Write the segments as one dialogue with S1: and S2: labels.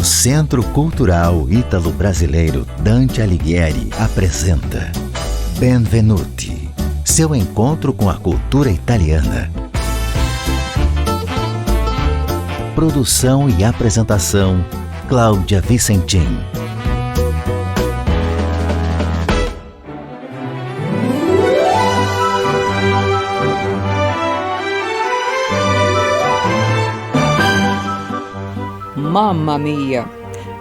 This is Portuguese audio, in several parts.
S1: O Centro Cultural Ítalo-Brasileiro Dante Alighieri apresenta Benvenuti, seu encontro com a cultura italiana. Produção e apresentação, Cláudia Vicentim.
S2: Mamma mia!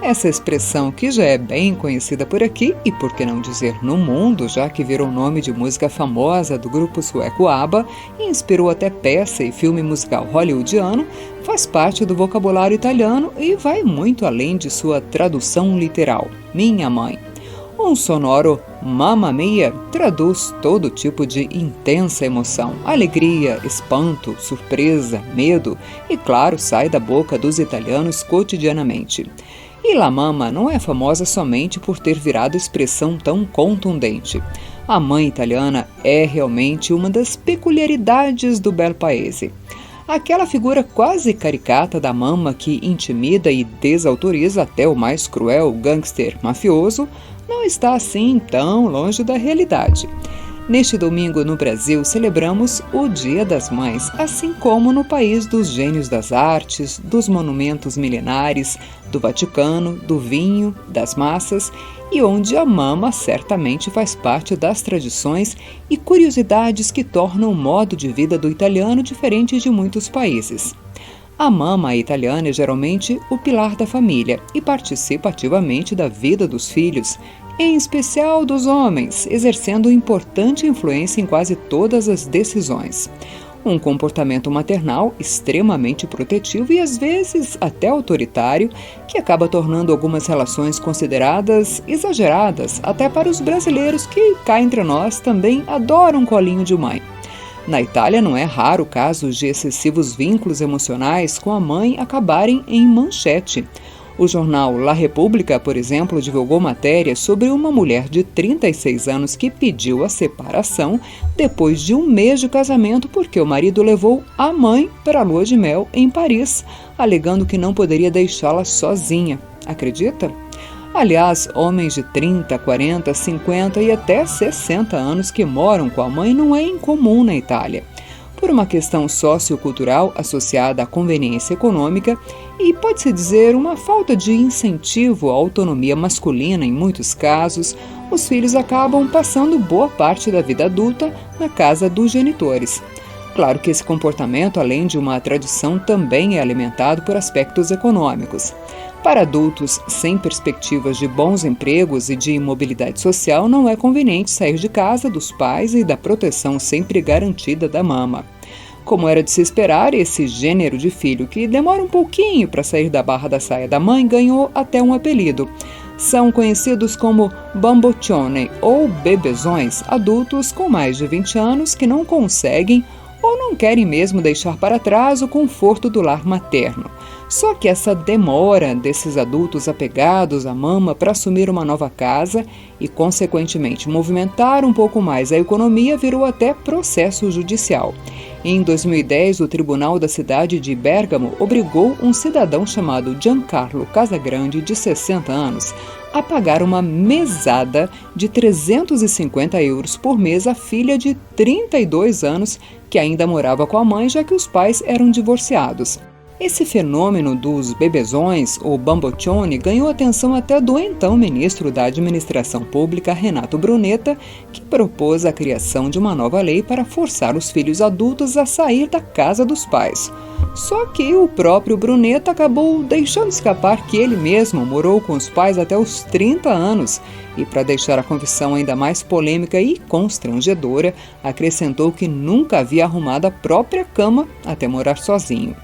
S2: Essa expressão, que já é bem conhecida por aqui e por que não dizer no mundo, já que virou nome de música famosa do grupo sueco ABBA e inspirou até peça e filme musical hollywoodiano, faz parte do vocabulário italiano e vai muito além de sua tradução literal, minha mãe. Um sonoro Mamma mia traduz todo tipo de intensa emoção, alegria, espanto, surpresa, medo e, claro, sai da boca dos italianos cotidianamente. E La Mamma não é famosa somente por ter virado expressão tão contundente. A mãe italiana é realmente uma das peculiaridades do bel paese. Aquela figura quase caricata da mama que intimida e desautoriza até o mais cruel gangster mafioso não está assim tão longe da realidade. Neste domingo no Brasil celebramos o Dia das Mães, assim como no país dos gênios das artes, dos monumentos milenares, do Vaticano, do vinho, das massas e onde a mama certamente faz parte das tradições e curiosidades que tornam o modo de vida do italiano diferente de muitos países. A mama italiana é geralmente o pilar da família e participa ativamente da vida dos filhos, em especial dos homens, exercendo importante influência em quase todas as decisões. Um comportamento maternal extremamente protetivo e às vezes até autoritário, que acaba tornando algumas relações consideradas exageradas, até para os brasileiros que, cá entre nós, também adoram um colinho de mãe. Na Itália não é raro casos de excessivos vínculos emocionais com a mãe acabarem em manchete. O jornal La Repubblica, por exemplo, divulgou matéria sobre uma mulher de 36 anos que pediu a separação depois de um mês de casamento porque o marido levou a mãe para a lua de mel em Paris, alegando que não poderia deixá-la sozinha. Acredita? Aliás, homens de 30, 40, 50 e até 60 anos que moram com a mãe não é incomum na Itália. Por uma questão sociocultural associada à conveniência econômica e, pode-se dizer, uma falta de incentivo à autonomia masculina em muitos casos, os filhos acabam passando boa parte da vida adulta na casa dos genitores. Claro que esse comportamento, além de uma tradição, também é alimentado por aspectos econômicos. Para adultos sem perspectivas de bons empregos e de mobilidade social, não é conveniente sair de casa dos pais e da proteção sempre garantida da mama. Como era de se esperar, esse gênero de filho que demora um pouquinho para sair da barra da saia da mãe ganhou até um apelido. São conhecidos como bamboccioni ou bebezões, adultos com mais de 20 anos que não conseguem ou não querem mesmo deixar para trás o conforto do lar materno. Só que essa demora desses adultos apegados à mama para assumir uma nova casa e, consequentemente, movimentar um pouco mais a economia virou até processo judicial. Em 2010, o tribunal da cidade de Bergamo obrigou um cidadão chamado Giancarlo Casagrande, de 60 anos, a pagar uma mesada de 350 euros por mês à filha de 32 anos, que ainda morava com a mãe, já que os pais eram divorciados. Esse fenômeno dos bebezões, ou bamboccioni, ganhou atenção até do então ministro da Administração Pública, Renato Brunetta, que propôs a criação de uma nova lei para forçar os filhos adultos a sair da casa dos pais. Só que o próprio Brunetta acabou deixando escapar que ele mesmo morou com os pais até os 30 anos e, para deixar a confissão ainda mais polêmica e constrangedora, acrescentou que nunca havia arrumado a própria cama até morar sozinho.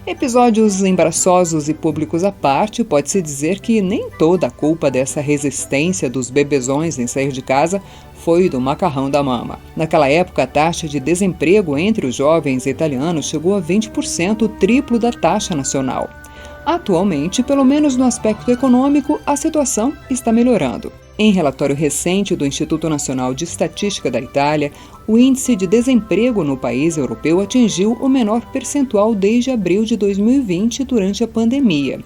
S2: Episódios embaraçosos e públicos à parte, pode-se dizer que nem toda a culpa dessa resistência dos bebezões em sair de casa foi do macarrão da mama. Naquela época, a taxa de desemprego entre os jovens italianos chegou a 20%, o triplo da taxa nacional. Atualmente, pelo menos no aspecto econômico, a situação está melhorando. Em relatório recente do Instituto Nacional de Estatística da Itália, o índice de desemprego no país europeu atingiu o menor percentual desde abril de 2020, durante a pandemia.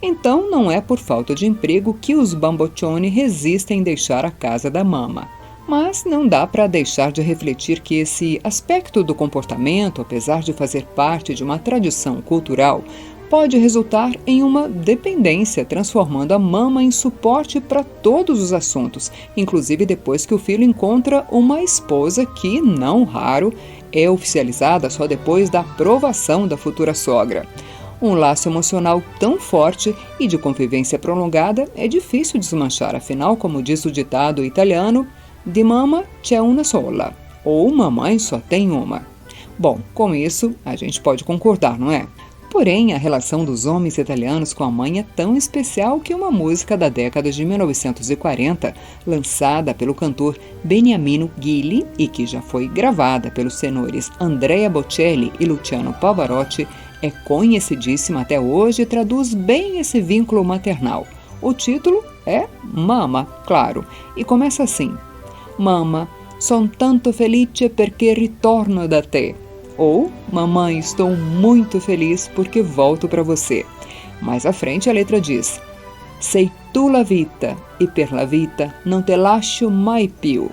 S2: Então não é por falta de emprego que os bamboccioni resistem em deixar a casa da mama. Mas não dá para deixar de refletir que esse aspecto do comportamento, apesar de fazer parte de uma tradição cultural, pode resultar em uma dependência, transformando a mama em suporte para todos os assuntos, inclusive depois que o filho encontra uma esposa que, não raro, é oficializada só depois da aprovação da futura sogra. Um laço emocional tão forte e de convivência prolongada é difícil desmanchar, afinal, como diz o ditado italiano, di mamma c'è una sola, ou mamãe só tem uma. Bom, com isso a gente pode concordar, não é? Porém, a relação dos homens italianos com a mãe é tão especial que uma música da década de 1940, lançada pelo cantor Beniamino Grilli e que já foi gravada pelos tenores Andrea Bocelli e Luciano Pavarotti, é conhecidíssima até hoje e traduz bem esse vínculo maternal. O título é Mamma, claro, e começa assim: Mamma, son tanto felice perché ritorno da te. Ou, mamãe, estou muito feliz porque volto para você. Mais à frente a letra diz: Sei tu la vita, e per la vita non te lascio mai più.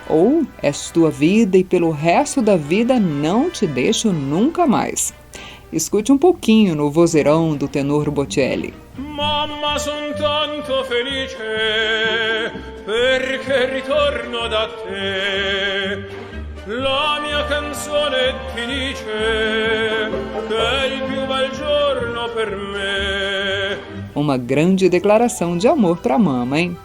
S2: Ou, és tua vida e pelo resto da vida não te deixo nunca mais. Escute um pouquinho no vozeirão do tenor Bocelli.
S3: Mamma, son tanto felice perché ritorno da te. La mia canzone ti dice che è il più bel giorno per me.
S2: Uma grande declaração de amor para a mama, hein?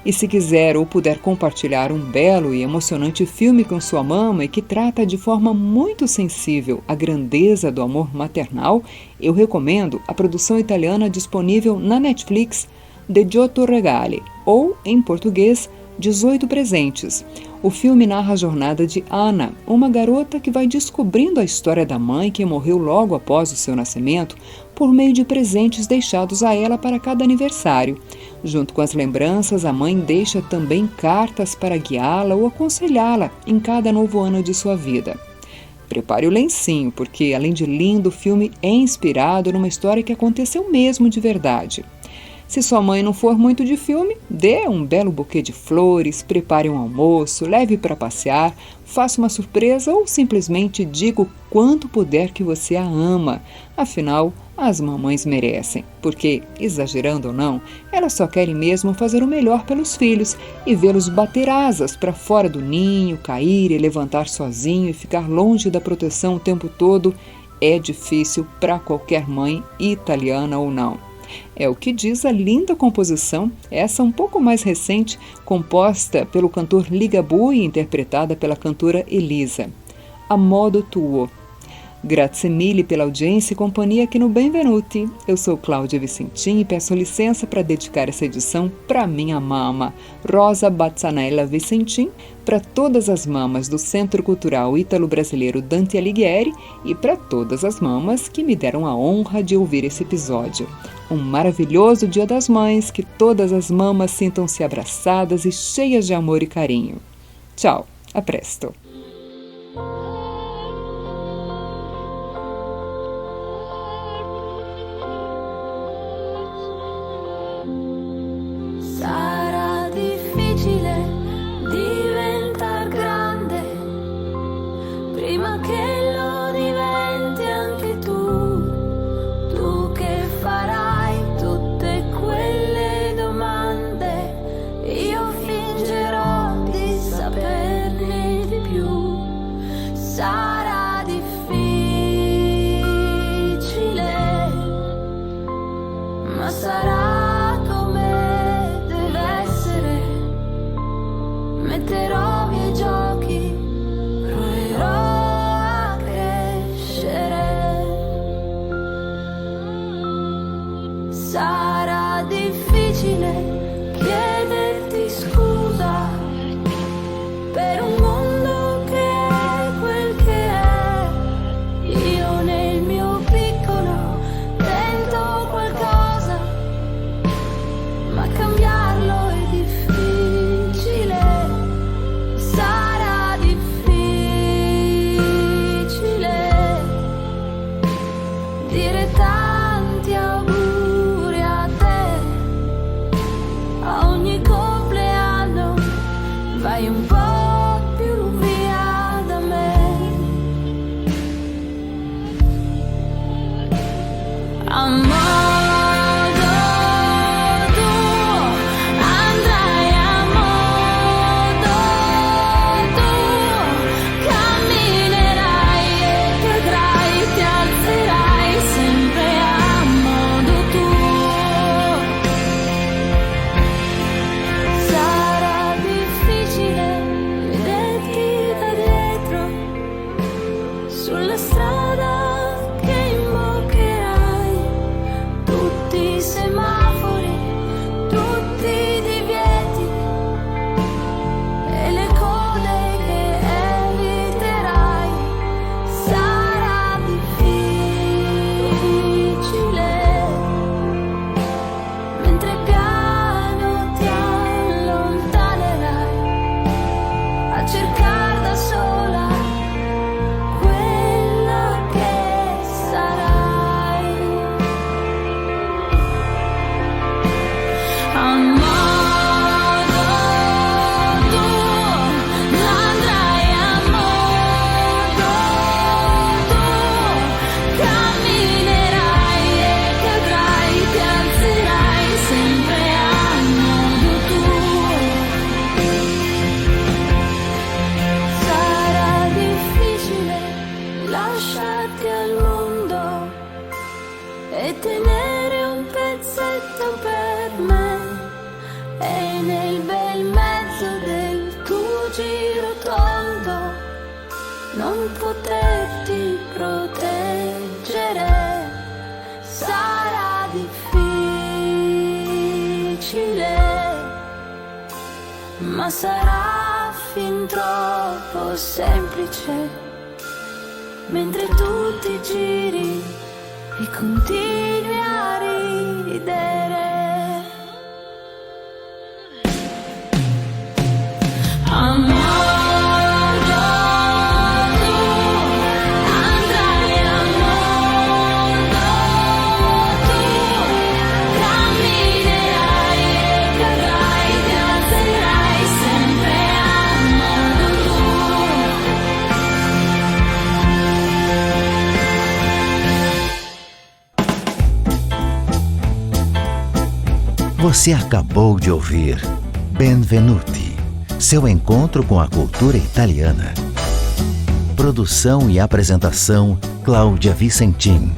S2: E se quiser ou puder compartilhar um belo e emocionante filme com sua mama e que trata de forma muito sensível a grandeza do amor maternal, eu recomendo a produção italiana disponível na Netflix, 18 Regali, ou, em português, 18 Presentes. O filme narra a jornada de Anna, uma garota que vai descobrindo a história da mãe que morreu logo após o seu nascimento por meio de presentes deixados a ela para cada aniversário. Junto com as lembranças, a mãe deixa também cartas para guiá-la ou aconselhá-la em cada novo ano de sua vida. Prepare o lencinho, porque, além de lindo, o filme é inspirado numa história que aconteceu mesmo de verdade. Se sua mãe não for muito de filme, dê um belo buquê de flores, prepare um almoço, leve para passear, faça uma surpresa ou simplesmente diga o quanto puder que você a ama. Afinal, as mamães merecem, porque, exagerando ou não, elas só querem mesmo fazer o melhor pelos filhos e vê-los bater asas para fora do ninho, cair e levantar sozinho e ficar longe da proteção o tempo todo é difícil para qualquer mãe, italiana ou não. É o que diz a linda composição, essa um pouco mais recente, composta pelo cantor Ligabue e interpretada pela cantora Elisa. A modo tuo. Grazie mille pela audiência e companhia aqui no Benvenuti. Eu sou Cláudia Vicentim e peço licença para dedicar essa edição para minha mama, Rosa Bazzanella Vicentim, para todas as mamas do Centro Cultural Ítalo-Brasileiro Dante Alighieri e para todas as mamas que me deram a honra de ouvir esse episódio. Um maravilhoso Dia das Mães, que todas as mamas sintam-se abraçadas e cheias de amor e carinho. Tchau, a presto!
S4: Sarà difficile diventar grande prima che lo diventi anche tu che farai tutte quelle domande, io fingerò di saperne di più. Sarà difficile, ma sarà metterò via i giochi, proverò a crescere. Sarà difficile chiederti scusa per un mondo che è quel che è. Io nel mio piccolo tento qualcosa, ma cambiarlo è difficile. Sarà difficile dire tanti auguri a te. tenere un pezzetto per me e nel bel mezzo del tuo giro tondo non poterti proteggere sarà difficile, ma sarà fin troppo semplice, mentre tu ti giri e continui a ridere.
S1: Você acabou de ouvir Benvenuti, seu encontro com a cultura italiana. Produção e apresentação Cláudia Vicentim.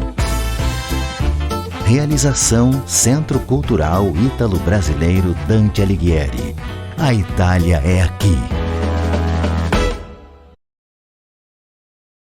S1: Realização Centro Cultural Ítalo-Brasileiro Dante Alighieri. A Itália é aqui.